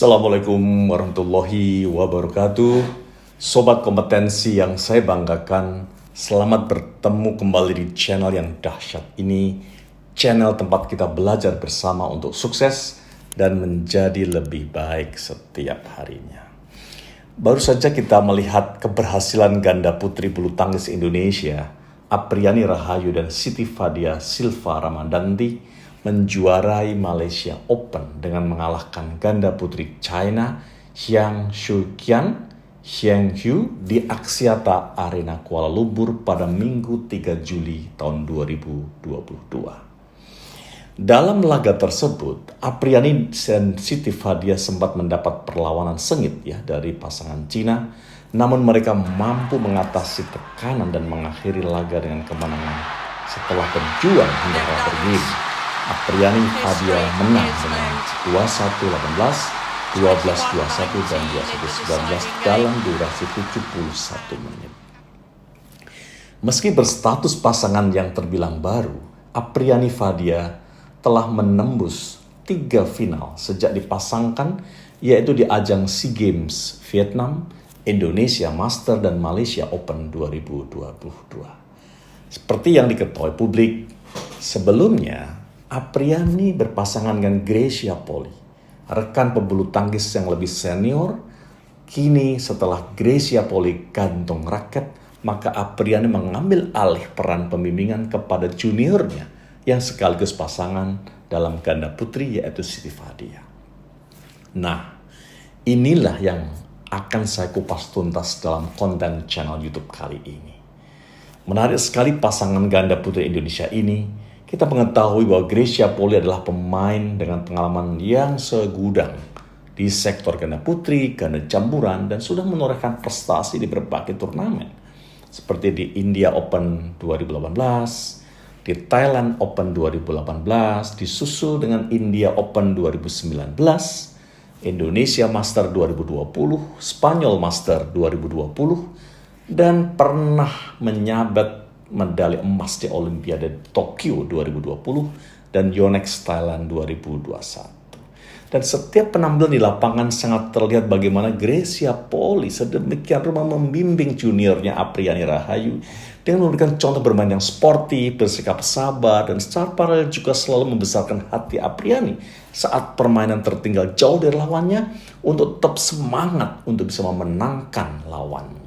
Assalamualaikum warahmatullahi wabarakatuh. Sobat kompetensi yang saya banggakan, selamat bertemu kembali di channel yang dahsyat ini. Channel tempat kita belajar bersama untuk sukses dan menjadi lebih baik setiap harinya. Baru saja kita melihat keberhasilan ganda putri bulu tangkis Indonesia, Apriani Rahayu dan Siti Fadia Silva Ramadanti menjuarai Malaysia Open dengan mengalahkan ganda putri China Xiang Shuqian Xiang Hu di Axiata Arena Kuala Lumpur pada Minggu 3 Juli tahun 2022. Dalam laga tersebut, Apriani dan Siti Fadia sempat mendapat perlawanan sengit dari pasangan Cina, namun mereka mampu mengatasi tekanan dan mengakhiri laga dengan kemenangan setelah berjuang hingga babak game. Apriani Fadia menang dengan 21-18, 12-21 dan 21-19 dalam durasi 71 menit. Meski berstatus pasangan yang terbilang baru, Apriani Fadia telah menembus 3 final sejak dipasangkan, yaitu di ajang SEA Games Vietnam, Indonesia Master dan Malaysia Open 2022. Seperti yang diketahui publik, sebelumnya Apriani berpasangan dengan Gracia Poli, rekan pebulu tangkis yang lebih senior. Kini setelah Gracia Poli gantung raket, maka Apriani mengambil alih peran pembimbingan kepada juniornya yang sekaligus pasangan dalam ganda putri, yaitu Siti Fadia. Nah, inilah yang akan saya kupas tuntas dalam konten channel YouTube kali ini. Menarik sekali pasangan ganda putri Indonesia ini. Kita mengetahui bahwa Gracia Poli adalah pemain dengan pengalaman yang segudang di sektor ganda putri, ganda campuran, dan sudah menorehkan prestasi di berbagai turnamen. Seperti di India Open 2018, di Thailand Open 2018, disusul dengan India Open 2019, Indonesia Master 2020, Spanyol Master 2020, dan pernah menyabet medali emas di Olimpiade Tokyo 2020 dan Yonex Thailand 2021. Dan setiap penampilan di lapangan sangat terlihat bagaimana Gracia Poli sedemikian rupa membimbing juniornya Apriani Rahayu dengan memberikan contoh bermain yang sportif, bersikap sabar, dan secara paralel juga selalu membesarkan hati Apriani saat permainan tertinggal jauh dari lawannya untuk tetap semangat untuk bisa memenangkan lawannya.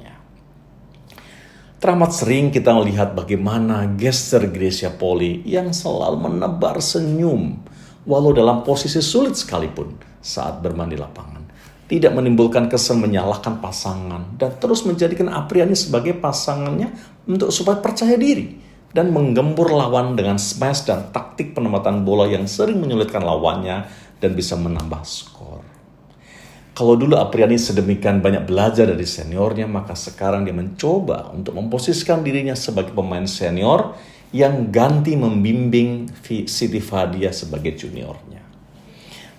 Teramat sering kita melihat bagaimana gestur Gracia Poli yang selalu menebar senyum walau dalam posisi sulit sekalipun saat bermain di lapangan. Tidak menimbulkan kesan menyalahkan pasangan dan terus menjadikan Apriani sebagai pasangannya untuk supaya percaya diri dan menggempur lawan dengan smash dan taktik penempatan bola yang sering menyulitkan lawannya dan bisa menambah skor. Kalau dulu Apriani sedemikian banyak belajar dari seniornya, maka sekarang dia mencoba untuk memposisikan dirinya sebagai pemain senior yang ganti membimbing Siti Fadia sebagai juniornya.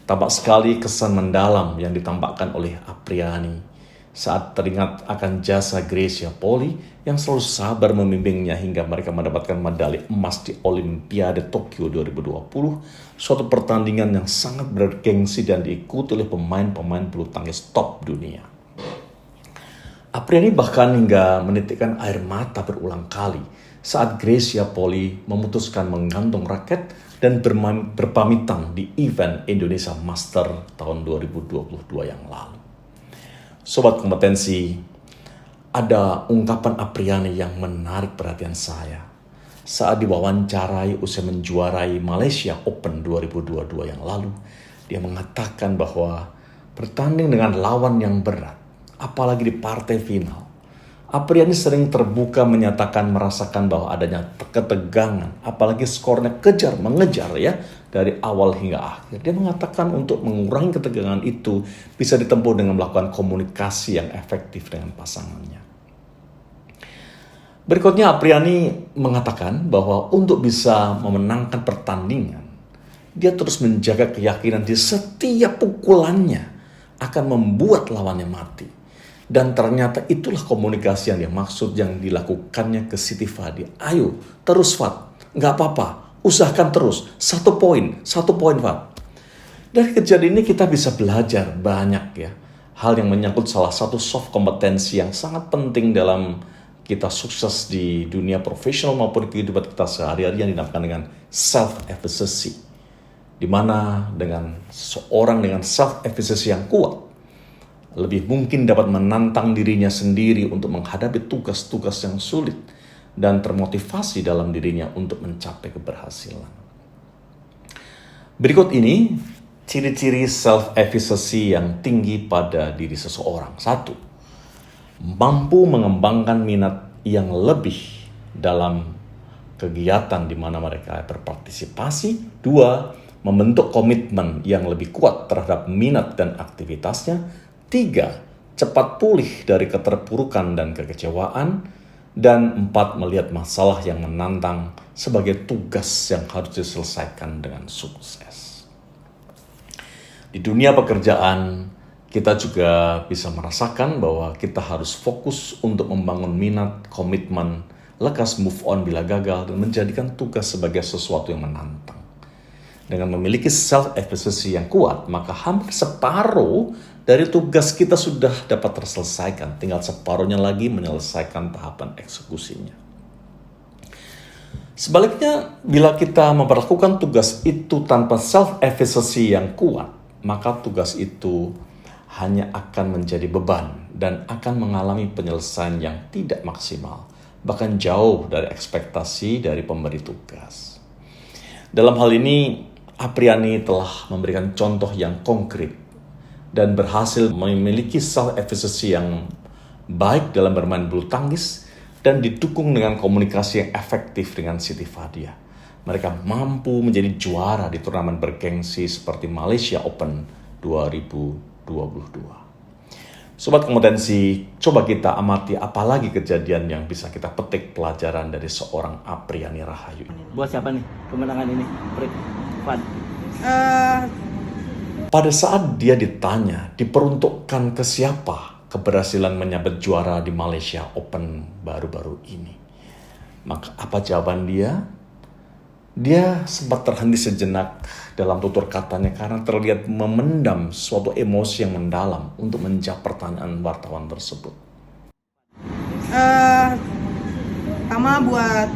Tampak sekali kesan mendalam yang ditampakkan oleh Apriani saat teringat akan jasa Gracia Poli yang selalu sabar membimbingnya hingga mereka mendapatkan medali emas di Olimpiade Tokyo 2020, suatu pertandingan yang sangat bergengsi dan diikuti oleh pemain-pemain bulu tangkis top dunia. Apriani bahkan hingga menitikkan air mata berulang kali saat Gracia Poli memutuskan menggantung raket dan berpamitan di event Indonesia Master tahun 2022 yang lalu. Sobat kompetensi, ada ungkapan Apriani yang menarik perhatian saya saat diwawancarai usai menjuarai Malaysia Open 2022 yang lalu. Dia mengatakan bahwa bertanding dengan lawan yang berat, apalagi di partai final, Apriani sering terbuka menyatakan merasakan bahwa adanya ketegangan, apalagi skornya mengejar dari awal hingga akhir. Dia mengatakan untuk mengurangi ketegangan itu bisa ditempuh dengan melakukan komunikasi yang efektif dengan pasangannya. Berikutnya Apriani mengatakan bahwa untuk bisa memenangkan pertandingan, dia terus menjaga keyakinan di setiap pukulannya akan membuat lawannya mati. Dan ternyata itulah komunikasi yang dia maksud yang dilakukannya ke Siti Fadia. Ayo, terus Fat, gak apa-apa, usahakan terus, satu poin Fat. Dari kejadian ini kita bisa belajar banyak ya. Hal yang menyangkut salah satu soft kompetensi yang sangat penting dalam kita sukses di dunia profesional maupun kehidupan kita sehari-hari yang dinamakan dengan self-efficacy. Di mana dengan seorang dengan self-efficacy yang kuat, lebih mungkin dapat menantang dirinya sendiri untuk menghadapi tugas-tugas yang sulit dan termotivasi dalam dirinya untuk mencapai keberhasilan. Berikut ini ciri-ciri self-efficacy yang tinggi pada diri seseorang. 1. Mampu mengembangkan minat yang lebih dalam kegiatan di mana mereka berpartisipasi. 2. Membentuk komitmen yang lebih kuat terhadap minat dan aktivitasnya. 3. Cepat pulih dari keterpurukan dan kekecewaan. Dan 4. Melihat masalah yang menantang sebagai tugas yang harus diselesaikan dengan sukses. Di dunia pekerjaan, kita juga bisa merasakan bahwa kita harus fokus untuk membangun minat, komitmen, lekas move on bila gagal, dan menjadikan tugas sebagai sesuatu yang menantang. Dengan memiliki self-efficacy yang kuat, maka hampir separuh dari tugas kita sudah dapat terselesaikan. Tinggal separuhnya lagi menyelesaikan tahapan eksekusinya. Sebaliknya, bila kita memperlakukan tugas itu tanpa self-efficacy yang kuat, maka tugas itu hanya akan menjadi beban dan akan mengalami penyelesaian yang tidak maksimal, bahkan jauh dari ekspektasi dari pemberi tugas. Dalam hal ini, Apriani telah memberikan contoh yang konkret dan berhasil memiliki self-efficacy yang baik dalam bermain bulu tangkis dan didukung dengan komunikasi yang efektif dengan Siti Fadia. Mereka mampu menjadi juara di turnamen bergengsi seperti Malaysia Open 2022. Sobat kompetensi, coba kita amati apalagi kejadian yang bisa kita petik pelajaran dari seorang Apriani Rahayu. Buat siapa nih kemenangan ini? Fad. Pada saat dia ditanya, diperuntukkan ke siapa keberhasilan menyabet juara di Malaysia Open baru-baru ini? Maka apa jawaban dia? Dia sempat terhenti sejenak dalam tutur katanya karena terlihat memendam suatu emosi yang mendalam untuk menjawab pertanyaan wartawan tersebut. Pertama buat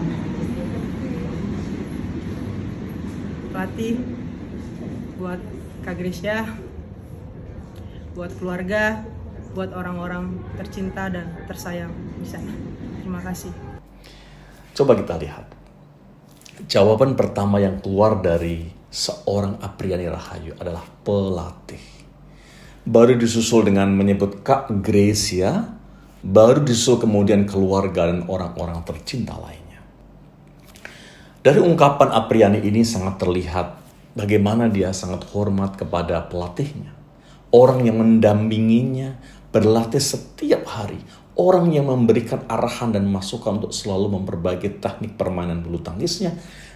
pelatih, buat Kak Grisya, buat keluarga, buat orang-orang tercinta dan tersayang di sana. Terima kasih. Coba kita lihat. Jawaban pertama yang keluar dari seorang Apriani Rahayu adalah pelatih. Baru disusul dengan menyebut Kak Gracia, baru disusul kemudian keluarga dan orang-orang tercinta lainnya. Dari ungkapan Apriani ini sangat terlihat bagaimana dia sangat hormat kepada pelatihnya. Orang yang mendampinginya, berlatih setiap hari. Orang yang memberikan arahan dan masukan untuk selalu memperbaiki teknik permainan bulu tangkisnya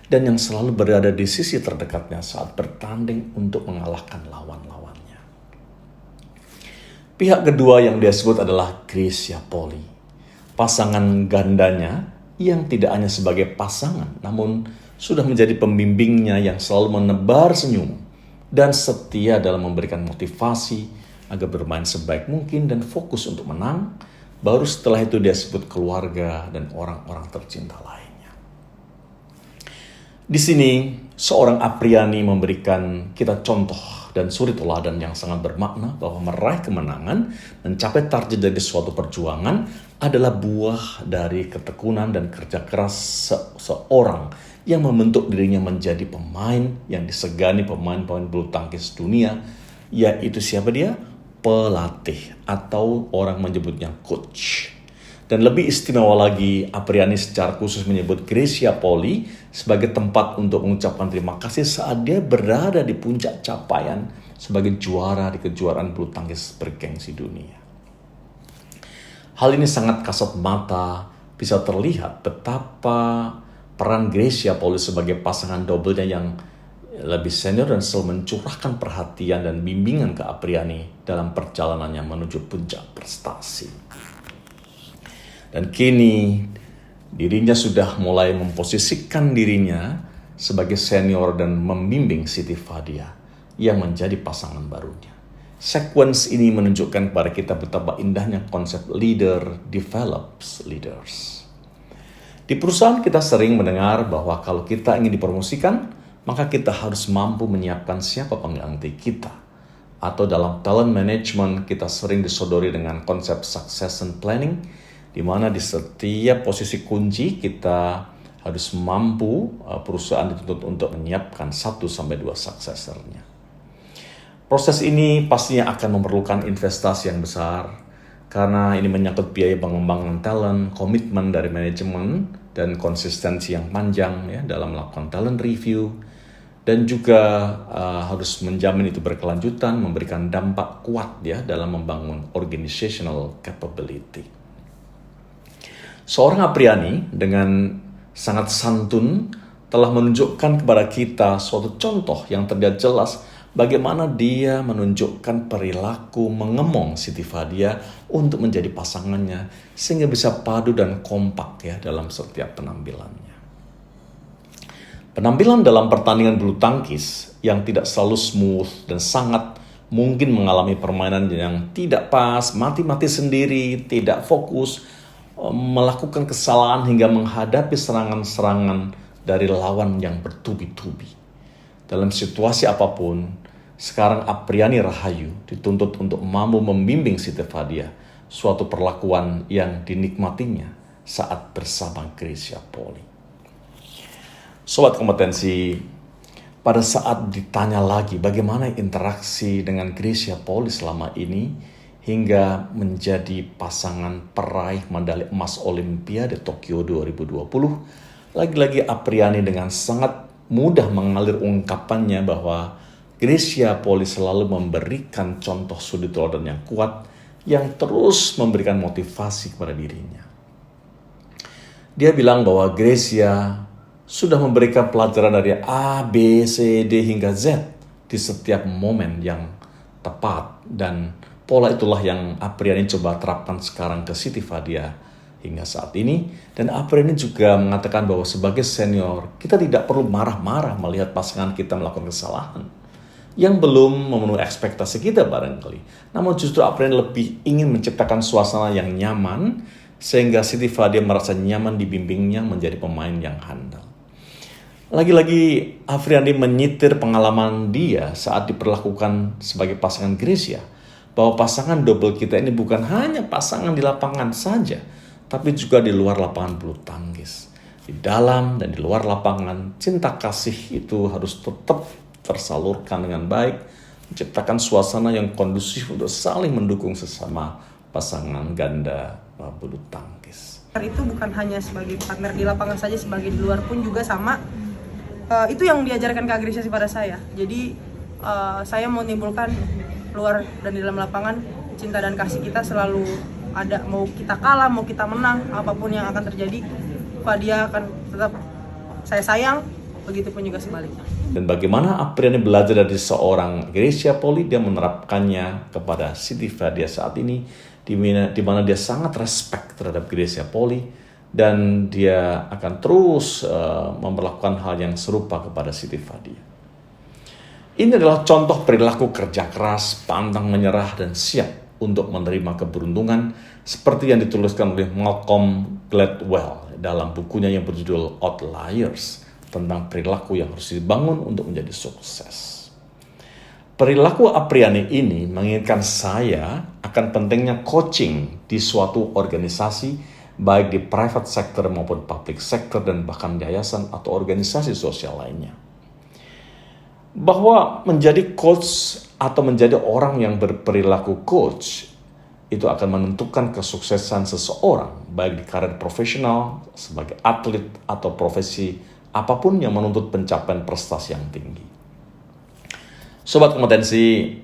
dan yang selalu berada di sisi terdekatnya saat bertanding untuk mengalahkan lawan-lawannya. Pihak kedua yang dia sebut adalah Grisya Poli, pasangan gandanya yang tidak hanya sebagai pasangan namun sudah menjadi pembimbingnya yang selalu menebar senyum dan setia dalam memberikan motivasi agar bermain sebaik mungkin dan fokus untuk menang. Baru setelah itu dia sebut keluarga dan orang-orang tercinta lainnya. Di sini seorang Apriani memberikan kita contoh dan suri teladan yang sangat bermakna bahwa meraih kemenangan, mencapai target dari suatu perjuangan adalah buah dari ketekunan dan kerja keras seorang yang membentuk dirinya menjadi pemain yang disegani pemain-pemain bulu tangkis dunia, yaitu siapa dia? Pelatih atau orang menyebutnya coach. Dan lebih istimewa lagi, Apriani secara khusus menyebut Grisya Poli sebagai tempat untuk mengucapkan terima kasih saat dia berada di puncak capaian sebagai juara di kejuaraan bulu tangkis bergengsi dunia. Hal ini sangat kasat mata, bisa terlihat betapa peran Grisya Poli sebagai pasangan doublenya yang lebih senior dan selalu mencurahkan perhatian dan bimbingan ke Apriani dalam perjalanannya menuju puncak prestasi. Dan kini dirinya sudah mulai memposisikan dirinya sebagai senior dan membimbing Siti Fadia yang menjadi pasangan barunya. Sequence ini menunjukkan kepada kita betapa indahnya konsep leader develops leaders. Di perusahaan kita sering mendengar bahwa kalau kita ingin dipromosikan, maka kita harus mampu menyiapkan siapa pengganti kita. Atau dalam talent management kita sering disodori dengan konsep succession planning, di mana di setiap posisi kunci kita harus mampu, perusahaan dituntut untuk menyiapkan 1-2 successor-nya. Proses ini pastinya akan memerlukan investasi yang besar, karena ini menyangkut biaya pengembangan talent, komitmen dari manajemen, dan konsistensi yang panjang ya dalam melakukan talent review, dan juga harus menjamin itu berkelanjutan, memberikan dampak kuat ya dalam membangun organizational capability. Seorang Apriani dengan sangat santun telah menunjukkan kepada kita suatu contoh yang terlihat jelas bagaimana dia menunjukkan perilaku mengemong Siti Fadia untuk menjadi pasangannya sehingga bisa padu dan kompak ya dalam setiap penampilannya. Penampilan dalam pertandingan bulu tangkis yang tidak selalu smooth dan sangat mungkin mengalami permainan yang tidak pas, mati-mati sendiri, tidak fokus, melakukan kesalahan hingga menghadapi serangan-serangan dari lawan yang bertubi-tubi. Dalam situasi apapun, sekarang Apriani Rahayu dituntut untuk mampu membimbing Siti Fadia, suatu perlakuan yang dinikmatinya saat bersama Gracia Poli. Sobat kompetensi, pada saat ditanya lagi bagaimana interaksi dengan Gracia Poli selama ini hingga menjadi pasangan peraih medali emas Olimpiade Tokyo 2020, lagi-lagi Apriani dengan sangat mudah mengalir ungkapannya bahwa Gracia Poli selalu memberikan contoh suri teladan yang kuat yang terus memberikan motivasi kepada dirinya. Dia bilang bahwa Gracia sudah memberikan pelajaran dari A, B, C, D hingga Z di setiap momen yang tepat, dan pola itulah yang Apriani coba terapkan sekarang ke Siti Fadia hingga saat ini. Dan Apriani juga mengatakan bahwa sebagai senior kita tidak perlu marah-marah melihat pasangan kita melakukan kesalahan yang belum memenuhi ekspektasi kita barangkali. Namun justru Apriani lebih ingin menciptakan suasana yang nyaman sehingga Siti Fadia merasa nyaman dibimbingnya menjadi pemain yang handal. Lagi-lagi Apriani menyitir pengalaman dia saat diperlakukan sebagai pasangan Gracia, bahwa pasangan double kita ini bukan hanya pasangan di lapangan saja, tapi juga di luar lapangan bulu tangkis. Di dalam dan di luar lapangan, cinta kasih itu harus tetap tersalurkan dengan baik, menciptakan suasana yang kondusif untuk saling mendukung sesama pasangan ganda bulu tangkis. Itu bukan hanya sebagai partner di lapangan saja, sebagai di luar pun juga sama. Itu yang diajarkan Kak Gracia pada saya. Jadi saya mau menimbulkan luar dan di dalam lapangan cinta dan kasih kita selalu ada, mau kita kalah, mau kita menang, apapun yang akan terjadi, Fadia akan tetap saya sayang, begitupun juga sebaliknya. Dan bagaimana Apriani belajar dari seorang Gracia Poli, dia menerapkannya kepada Siti Fadia saat ini, di mana dia sangat respect terhadap Gracia Poli, dan dia akan terus memperlakukan hal yang serupa kepada Siti Fadia. Ini adalah contoh perilaku kerja keras, pantang menyerah, dan siap untuk menerima keberuntungan seperti yang dituliskan oleh Malcolm Gladwell dalam bukunya yang berjudul Outliers, tentang perilaku yang harus dibangun untuk menjadi sukses. Perilaku Apriani ini mengingatkan saya akan pentingnya coaching di suatu organisasi, baik di private sector maupun public sector dan bahkan yayasan atau organisasi sosial lainnya. Bahwa menjadi coach atau menjadi orang yang berperilaku coach itu akan menentukan kesuksesan seseorang baik di karir profesional, sebagai atlet, atau profesi apapun yang menuntut pencapaian prestasi yang tinggi. Sobat kompetensi,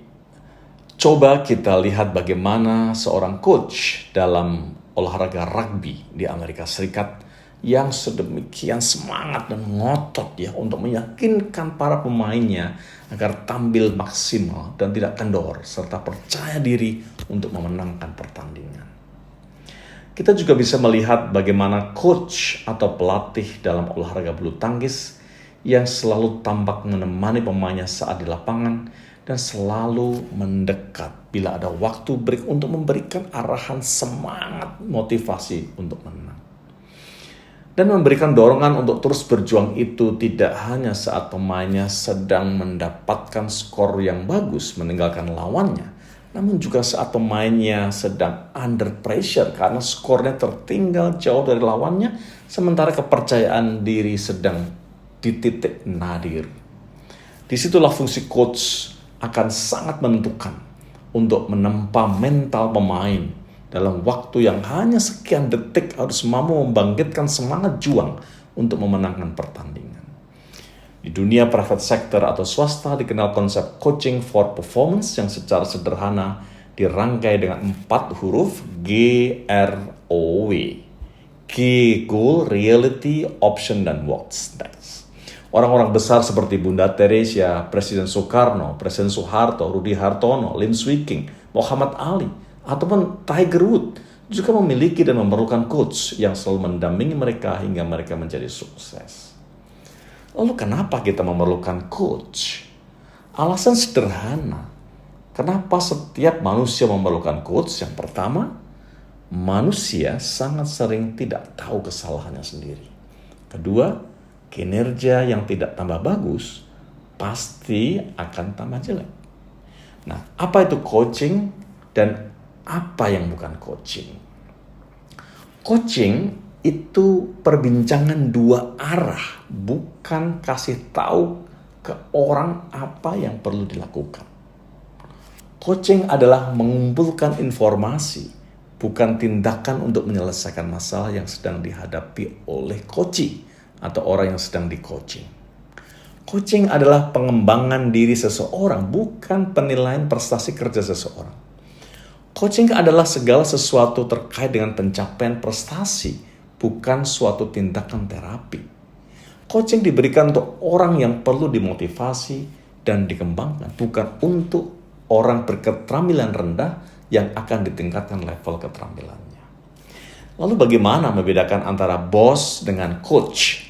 coba kita lihat bagaimana seorang coach dalam olahraga rugby di Amerika Serikat yang sedemikian semangat dan ngotot ya untuk meyakinkan para pemainnya agar tampil maksimal dan tidak kendor serta percaya diri untuk memenangkan pertandingan. Kita juga bisa melihat bagaimana coach atau pelatih dalam olahraga bulu tangkis yang selalu tampak menemani pemainnya saat di lapangan dan selalu mendekat bila ada waktu break untuk memberikan arahan semangat motivasi untuk menang. Dan memberikan dorongan untuk terus berjuang itu tidak hanya saat pemainnya sedang mendapatkan skor yang bagus meninggalkan lawannya, namun juga saat pemainnya sedang under pressure karena skornya tertinggal jauh dari lawannya, sementara kepercayaan diri sedang di titik nadir. Disitulah fungsi coach akan sangat menentukan untuk menempa mental pemain. Dalam waktu yang hanya sekian detik harus mampu membangkitkan semangat juang untuk memenangkan pertandingan. Di dunia private sector atau swasta dikenal konsep coaching for performance yang secara sederhana dirangkai dengan 4 huruf GROW. G, goal, reality, option, dan what's next. Orang-orang besar seperti Bunda Teresia, Presiden Soekarno, Presiden Soeharto, Rudi Hartono, Lim Swee King, Muhammad Ali, ataupun Tiger Woods juga memiliki dan memerlukan coach yang selalu mendampingi mereka hingga mereka menjadi sukses. Lalu kenapa kita memerlukan coach? Alasan sederhana. Kenapa setiap manusia memerlukan coach? Yang pertama, manusia sangat sering tidak tahu kesalahannya sendiri. Kedua, kinerja yang tidak tambah bagus pasti akan tambah jelek. Nah, apa itu coaching dan apa yang bukan coaching? Coaching itu perbincangan 2 arah, bukan kasih tahu ke orang apa yang perlu dilakukan. Coaching adalah mengumpulkan informasi, bukan tindakan untuk menyelesaikan masalah yang sedang dihadapi oleh coachee atau orang yang sedang di-coaching. Coaching adalah pengembangan diri seseorang, bukan penilaian prestasi kerja seseorang. Coaching adalah segala sesuatu terkait dengan pencapaian prestasi, bukan suatu tindakan terapi. Coaching diberikan untuk orang yang perlu dimotivasi dan dikembangkan, bukan untuk orang berketerampilan rendah yang akan ditingkatkan level keterampilannya. Lalu bagaimana membedakan antara bos dengan coach?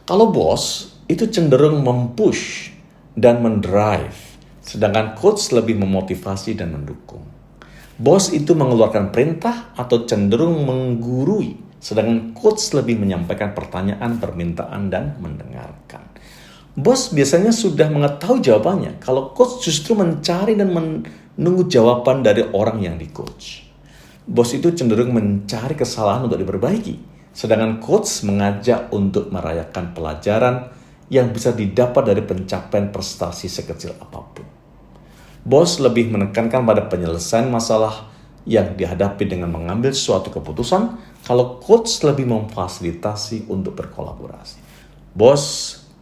Kalau bos itu cenderung mempush dan mendrive, sedangkan coach lebih memotivasi dan mendukung. Bos itu mengeluarkan perintah atau cenderung menggurui, sedangkan coach lebih menyampaikan pertanyaan, permintaan, dan mendengarkan. Bos biasanya sudah mengetahui jawabannya, kalau coach justru mencari dan menunggu jawaban dari orang yang di-coach. Bos itu cenderung mencari kesalahan untuk diperbaiki, sedangkan coach mengajak untuk merayakan pelajaran yang bisa didapat dari pencapaian prestasi sekecil apapun. Bos lebih menekankan pada penyelesaian masalah yang dihadapi dengan mengambil suatu keputusan, kalau coach lebih memfasilitasi untuk berkolaborasi. Bos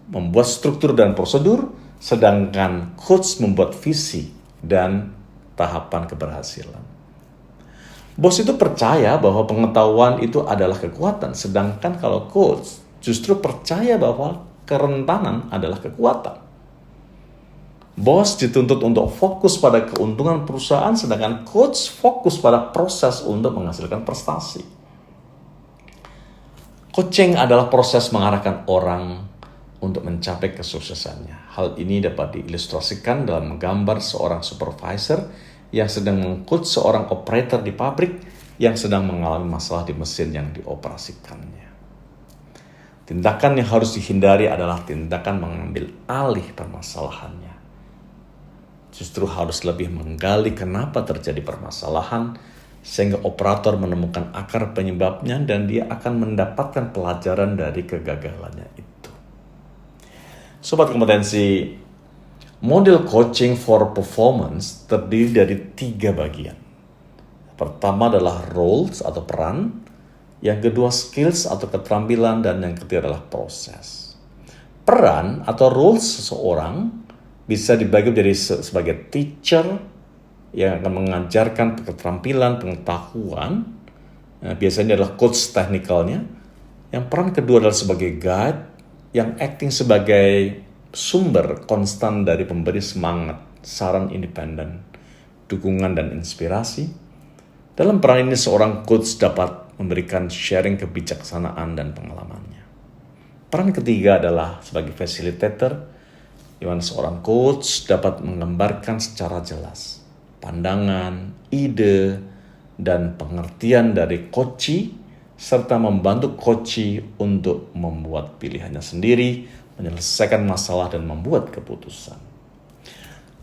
membuat struktur dan prosedur, sedangkan coach membuat visi dan tahapan keberhasilan. Bos itu percaya bahwa pengetahuan itu adalah kekuatan, sedangkan kalau coach justru percaya bahwa kerentanan adalah kekuatan. Bos dituntut untuk fokus pada keuntungan perusahaan, sedangkan coach fokus pada proses untuk menghasilkan prestasi. Coaching adalah proses mengarahkan orang untuk mencapai kesuksesannya. Hal ini dapat diilustrasikan dalam menggambar seorang supervisor yang sedang meng-coach seorang operator di pabrik yang sedang mengalami masalah di mesin yang dioperasikannya. Tindakan yang harus dihindari adalah tindakan mengambil alih permasalahannya. Justru harus lebih menggali kenapa terjadi permasalahan, sehingga operator menemukan akar penyebabnya dan dia akan mendapatkan pelajaran dari kegagalannya itu. Sobat kompetensi, model coaching for performance terdiri dari 3 bagian. Pertama adalah roles atau peran, yang kedua skills atau keterampilan, dan yang ketiga adalah proses. Peran atau roles seseorang bisa dibagi jadi sebagai teacher yang akan mengajarkan keterampilan, pengetahuan. Nah, biasanya adalah coach teknikalnya. Yang peran kedua adalah sebagai guide yang acting sebagai sumber konstan dari pemberi semangat, saran independen, dukungan dan inspirasi. Dalam peran ini seorang coach dapat memberikan sharing kebijaksanaan dan pengalamannya. Peran ketiga adalah sebagai facilitator, di mana seorang coach dapat menggambarkan secara jelas pandangan, ide, dan pengertian dari coachee, serta membantu coachee untuk membuat pilihannya sendiri, menyelesaikan masalah, dan membuat keputusan.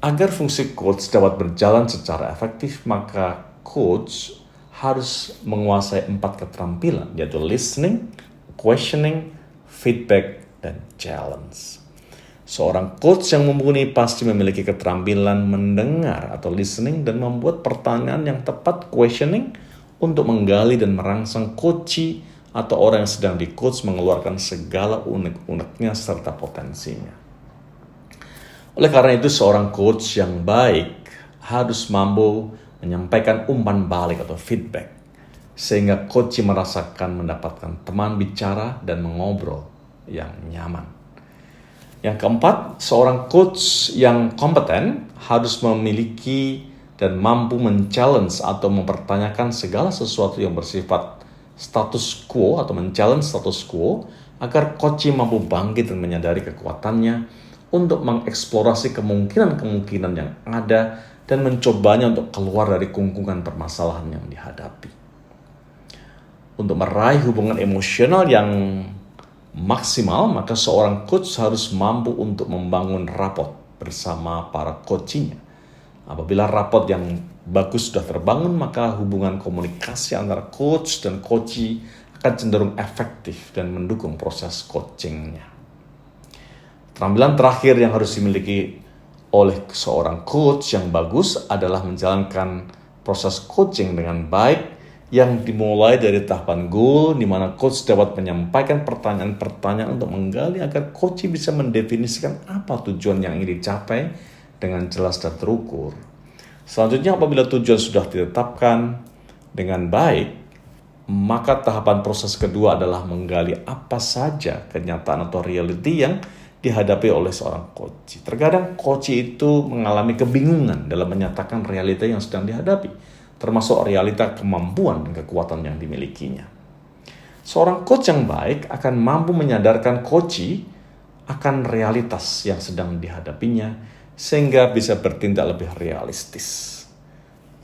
Agar fungsi coach dapat berjalan secara efektif, maka coach harus menguasai 4 keterampilan, yaitu listening, questioning, feedback, dan challenge. Seorang coach yang mumpuni pasti memiliki keterampilan mendengar atau listening dan membuat pertanyaan yang tepat, questioning, untuk menggali dan merangsang coachee atau orang yang sedang di-coach mengeluarkan segala unek-uneknya serta potensinya. Oleh karena itu, seorang coach yang baik harus mampu menyampaikan umpan balik atau feedback, sehingga coachee merasakan mendapatkan teman bicara dan mengobrol yang nyaman. Yang keempat, seorang coach yang kompeten harus memiliki dan mampu men-challenge atau mempertanyakan segala sesuatu yang bersifat status quo atau men-challenge status quo, agar coachee mampu bangkit dan menyadari kekuatannya untuk mengeksplorasi kemungkinan-kemungkinan yang ada dan mencobanya untuk keluar dari kungkungan permasalahan yang dihadapi. Untuk meraih hubungan emosional yang maksimal, maka seorang coach harus mampu untuk membangun rapport bersama para coachee-nya. Apabila rapport yang bagus sudah terbangun, maka hubungan komunikasi antara coach dan coachee akan cenderung efektif dan mendukung proses coaching-nya. Keterampilan terakhir yang harus dimiliki oleh seorang coach yang bagus adalah menjalankan proses coaching dengan baik, yang dimulai dari tahapan goal, di mana coach dapat menyampaikan pertanyaan-pertanyaan untuk menggali agar coachee bisa mendefinisikan apa tujuan yang ingin dicapai dengan jelas dan terukur. Selanjutnya, apabila tujuan sudah ditetapkan dengan baik, maka tahapan proses kedua adalah menggali apa saja kenyataan atau reality yang dihadapi oleh seorang coachee. Terkadang coachee itu mengalami kebingungan dalam menyatakan realita yang sedang dihadapi, termasuk realita kemampuan dan kekuatan yang dimilikinya. Seorang coach yang baik akan mampu menyadarkan coachee akan realitas yang sedang dihadapinya, sehingga bisa bertindak lebih realistis.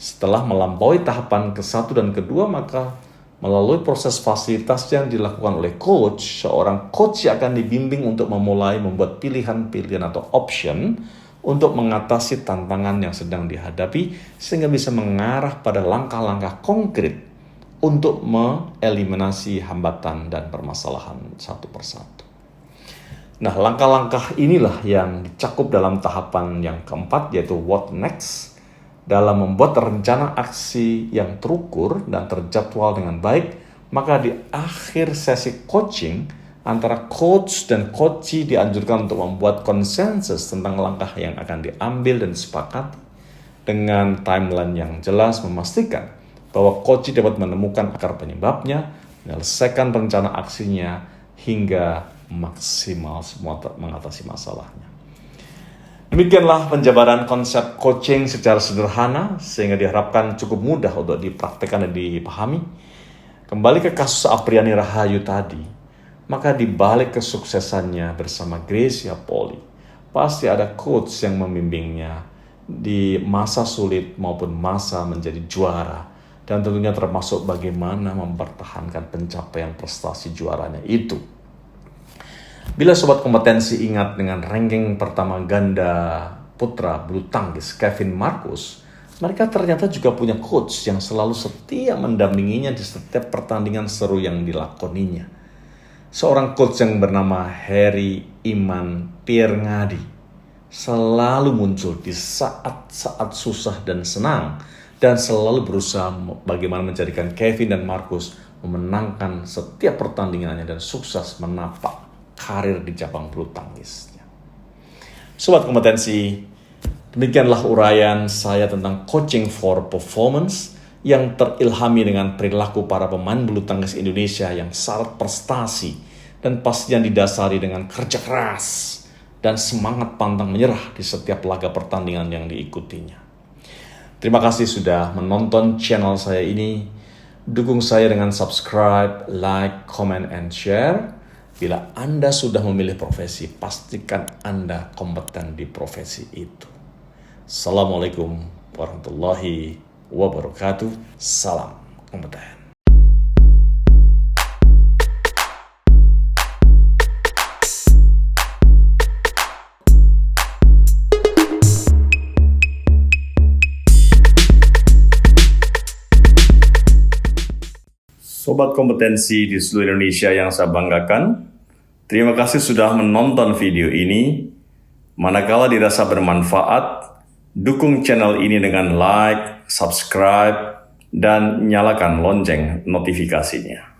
Setelah melampaui tahapan ke-1 dan ke-2, maka melalui proses fasilitas yang dilakukan oleh coach, seorang coach akan dibimbing untuk memulai membuat pilihan-pilihan atau option untuk mengatasi tantangan yang sedang dihadapi, sehingga bisa mengarah pada langkah-langkah konkret untuk mengeliminasi hambatan dan permasalahan satu persatu. Nah, langkah-langkah inilah yang dicakup dalam tahapan yang keempat, yaitu what next, dalam membuat rencana aksi yang terukur dan terjadwal dengan baik. Maka di akhir sesi coaching, antara coach dan coachee dianjurkan untuk membuat konsensus tentang langkah yang akan diambil dan disepakati dengan timeline yang jelas, memastikan bahwa coachee dapat menemukan akar penyebabnya, menyelesaikan rencana aksinya, hingga maksimal mengatasi masalahnya. Demikianlah penjabaran konsep coaching secara sederhana, sehingga diharapkan cukup mudah untuk dipraktikkan dan dipahami. Kembali ke kasus Apriani Rahayu tadi, maka di balik kesuksesannya bersama Gracia Poli, pasti ada coach yang membimbingnya di masa sulit maupun masa menjadi juara, dan tentunya termasuk bagaimana mempertahankan pencapaian prestasi juaranya itu. Bila sobat kompetensi ingat dengan ranking pertama ganda putra bulu tangkis Kevin Marcus, mereka ternyata juga punya coach yang selalu setia mendampinginya di setiap pertandingan seru yang dilakoninya. Seorang coach yang bernama Harry Iman Pierngadi selalu muncul di saat-saat susah dan senang, dan selalu berusaha bagaimana menjadikan Kevin dan Marcus memenangkan setiap pertandingannya dan sukses menapak karir di cabang bulu tangkisnya. Sobat kompetensi, demikianlah uraian saya tentang coaching for performance yang terilhami dengan perilaku para pemain bulu tangkis Indonesia yang syarat prestasi dan pastinya didasari dengan kerja keras dan semangat pantang menyerah di setiap laga pertandingan yang diikutinya. Terima kasih sudah menonton channel saya ini. Dukung saya dengan subscribe, like, comment, and share. Bila Anda sudah memilih profesi, pastikan Anda kompeten di profesi itu. Assalamualaikum warahmatullahi wabarakatuh. Salam kompeten. Sobat kompetensi di seluruh Indonesia yang saya banggakan, terima kasih sudah menonton video ini. Manakala dirasa bermanfaat, dukung channel ini dengan like, subscribe, dan nyalakan lonceng notifikasinya.